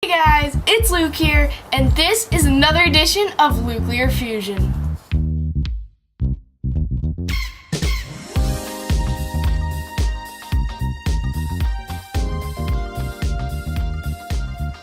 Hey guys, it's Luke here, and this is another edition of Luclear Fusion.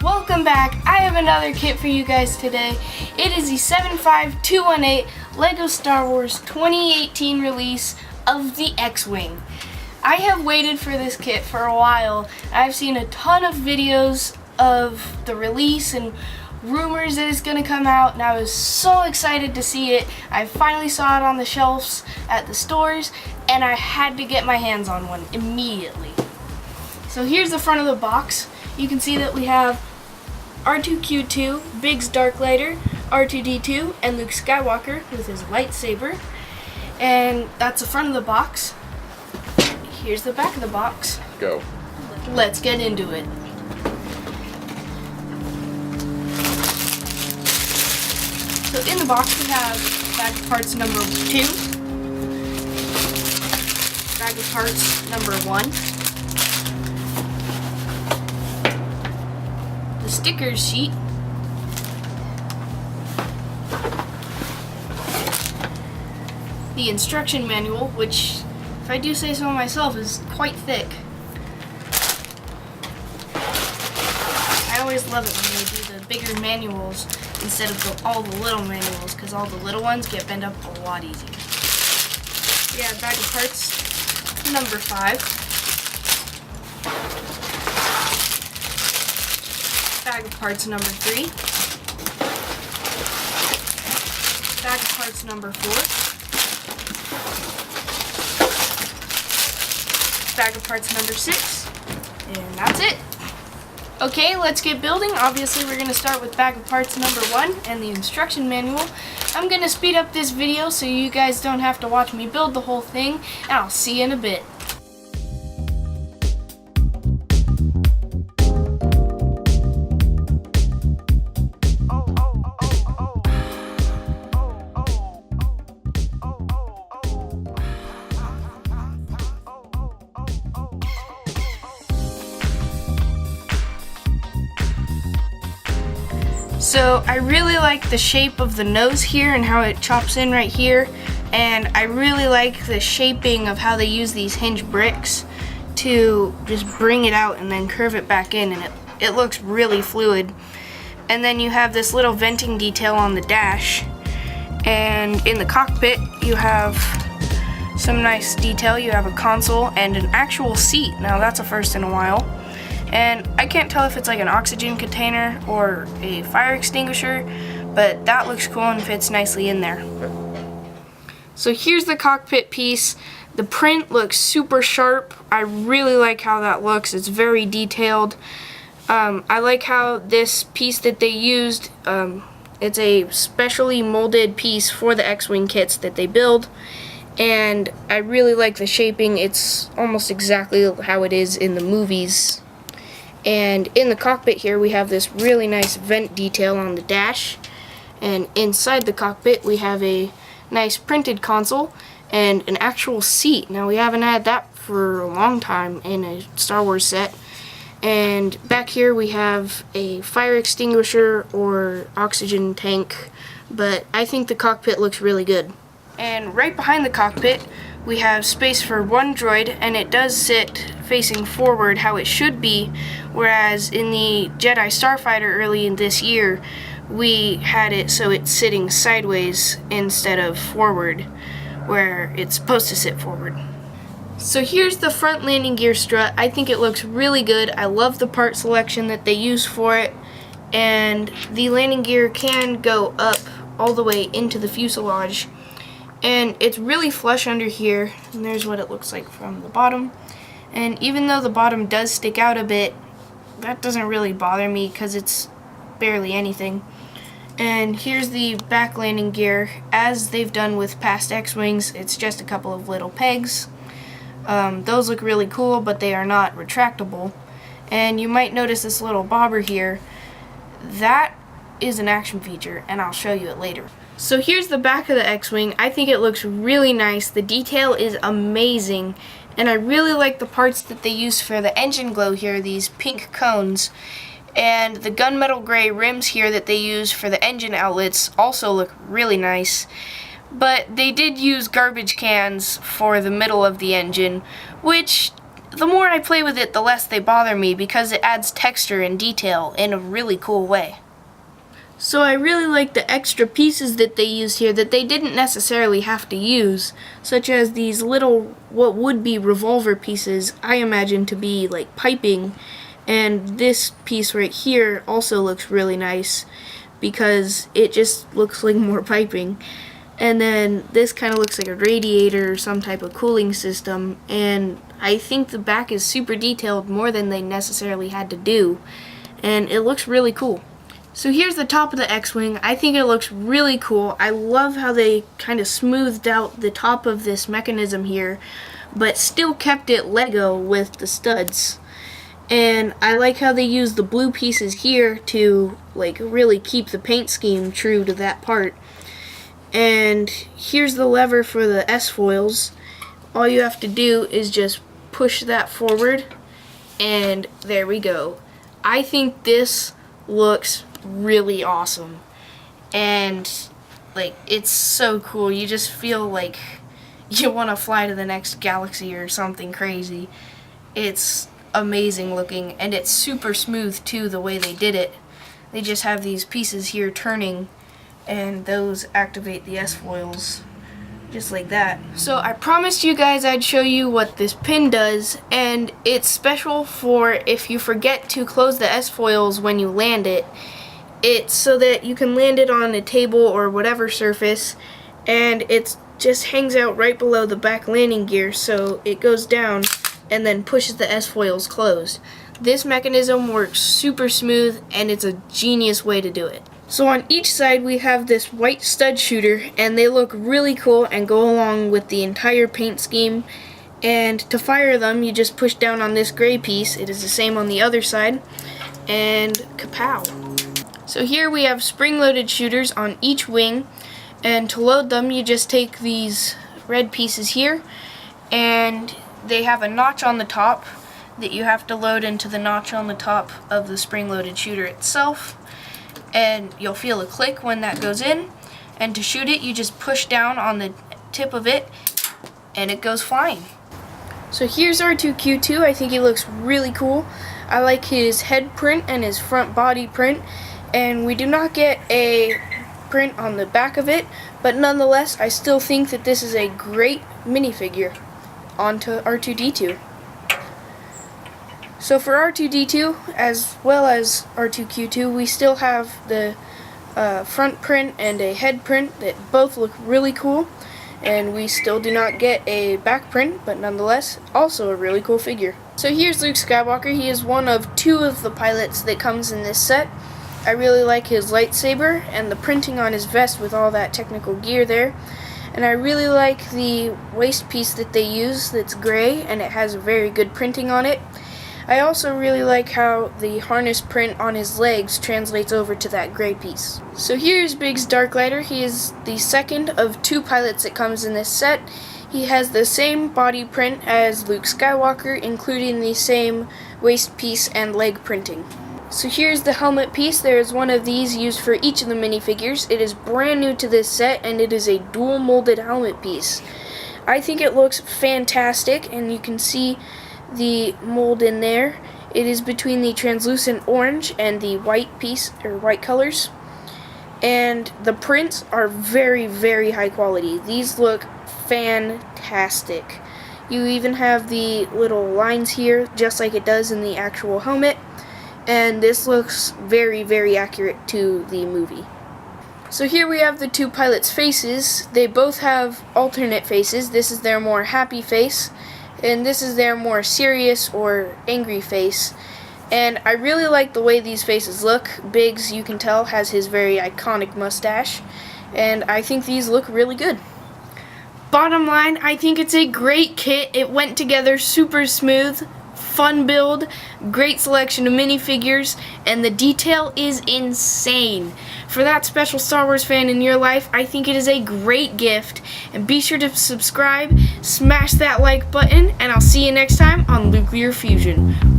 Welcome back. I have another kit for you guys today. It is the 75218 LEGO Star Wars 2018 release of the X-Wing. I have waited for this kit for a while. I've seen a ton of videos of the release and rumors that it's going to come out, and I was so excited to see it. I finally saw it on the shelves at the stores, and I had to get my hands on one immediately. So here's the front of the box. You can see that we have R2-Q2, Biggs Darklighter, R2-D2, and Luke Skywalker with his lightsaber. And that's the front of the box. Here's the back of the box. Go. Let's get into it. So in the box we have bag of parts number 2, bag of parts number 1, the stickers sheet, the instruction manual, which, if I do say so myself, is quite thick. I always love it when they do the bigger manuals instead of all the little manuals, because all the little ones get bent up a lot easier. Yeah, bag of parts number 5. Bag of parts number 3. Bag of parts number 4. Bag of parts number 6. And that's it. Okay, let's get building. Obviously, we're going to start with bag of parts number 1 and the instruction manual. I'm going to speed up this video so you guys don't have to watch me build the whole thing, and I'll see you in a bit. So I really like the shape of the nose here and how it chops in right here, and I really like the shaping of how they use these hinge bricks to just bring it out and then curve it back in, and it looks really fluid. And then you have this little venting detail on the dash, and in the cockpit you have some nice detail. You have a console and an actual seat. Now that's a first in a while. And I can't tell if it's like an oxygen container or a fire extinguisher, but that looks cool and fits nicely in there. So here's the cockpit piece. The print looks super sharp. I really like how that looks. It's very detailed. I like how this piece that they used, it's a specially molded piece for the X-Wing kits that they build. And I really like the shaping. It's almost exactly how it is in the movies. And in the cockpit here we have this really nice vent detail on the dash, and inside the cockpit we have a nice printed console and an actual seat. Now we haven't had that for a long time in a Star Wars set. And back here we have a fire extinguisher or oxygen tank, but I think the cockpit looks really good. And right behind the cockpit we have space for one droid, and it does sit facing forward how it should be, whereas in the Jedi Starfighter early in this year we had it so it's sitting sideways instead of forward where it's supposed to sit forward. So here's the front landing gear strut. I think it looks really good. I love the part selection that they use for it, and the landing gear can go up all the way into the fuselage. And it's really flush under here, and there's what it looks like from the bottom. And even though the bottom does stick out a bit, that doesn't really bother me because it's barely anything. And here's the back landing gear. As they've done with past X-Wings, it's just a couple of little pegs. Those look really cool, but they are not retractable. And you might notice this little bobber here. That is an action feature, and I'll show you it later. So here's the back of the X-Wing. I think it looks really nice. The detail is amazing, and I really like the parts that they use for the engine glow here, these pink cones. And the gunmetal gray rims here that they use for the engine outlets also look really nice. But they did use garbage cans for the middle of the engine, which the more I play with it, the less they bother me because it adds texture and detail in a really cool way. So I really like the extra pieces that they used here that they didn't necessarily have to use, such as these little, what would be revolver pieces, I imagine to be like piping, and this piece right here also looks really nice because it just looks like more piping. And then this kind of looks like a radiator or some type of cooling system, and I think the back is super detailed, more than they necessarily had to do, and it looks really cool. So here's the top of the X-Wing. I think it looks really cool. I love how they kind of smoothed out the top of this mechanism here, but still kept it Lego with the studs. And I like how they use the blue pieces here to like really keep the paint scheme true to that part. And here's the lever for the S-foils. All you have to do is just push that forward, and there we go. I think this looks really awesome, and like it's so cool. You just feel like you want to fly to the next galaxy or something crazy. It's amazing looking, and it's super smooth too the way they did it. They just have these pieces here turning, and those activate the S-foils just like that. So I promised you guys I'd show you what this pin does, and it's special for if you forget to close the S-foils when you land it. It's so that you can land it on a table or whatever surface, and it just hangs out right below the back landing gear, so it goes down and then pushes the S-foils closed. This mechanism works super smooth, and it's a genius way to do it. So on each side we have this white stud shooter, and they look really cool and go along with the entire paint scheme. And to fire them, you just push down on this gray piece. It is the same on the other side, and kapow. So here we have spring-loaded shooters on each wing, and to load them you just take these red pieces here, and they have a notch on the top that you have to load into the notch on the top of the spring-loaded shooter itself. And you'll feel a click when that goes in, and to shoot it you just push down on the tip of it and it goes flying. So here's R2-Q2. I think he looks really cool. I like his head print and his front body print, and we do not get a print on the back of it, but nonetheless I still think that this is a great minifigure. On to R2-D2. So for R2-D2, as well as R2-Q2, we still have the front print and a head print that both look really cool, and we still do not get a back print, but nonetheless, also a really cool figure. So here's Luke Skywalker. He is one of two of the pilots that comes in this set. I really like his lightsaber and the printing on his vest with all that technical gear there. And I really like the waist piece that they use that's gray, and it has a very good printing on it. I also really like how the harness print on his legs translates over to that gray piece. So here's Biggs Darklighter. He is the second of two pilots that comes in this set. He has the same body print as Luke Skywalker, including the same waist piece and leg printing. So here's the helmet piece. There is one of these used for each of the minifigures. It is brand new to this set, and it is a dual molded helmet piece. I think it looks fantastic, and you can see the mold in there. It is between the translucent orange and the white piece, or white colors, and the prints are very, very high quality. These look fantastic. You even have the little lines here just like it does in the actual helmet, and this looks very, very accurate to the movie. So here we have the two pilots' faces. They both have alternate faces. This is their more happy face, and this is their more serious or angry face. And I really like the way these faces look. Biggs, you can tell, has his very iconic mustache, and I think these look really good. Bottom line, I think it's a great kit. It went together super smooth, fun build, great selection of minifigures, and the detail is insane. For that special Star Wars fan in your life, I think it is a great gift. And be sure to subscribe, smash that like button, and I'll see you next time on Luclear Fusion.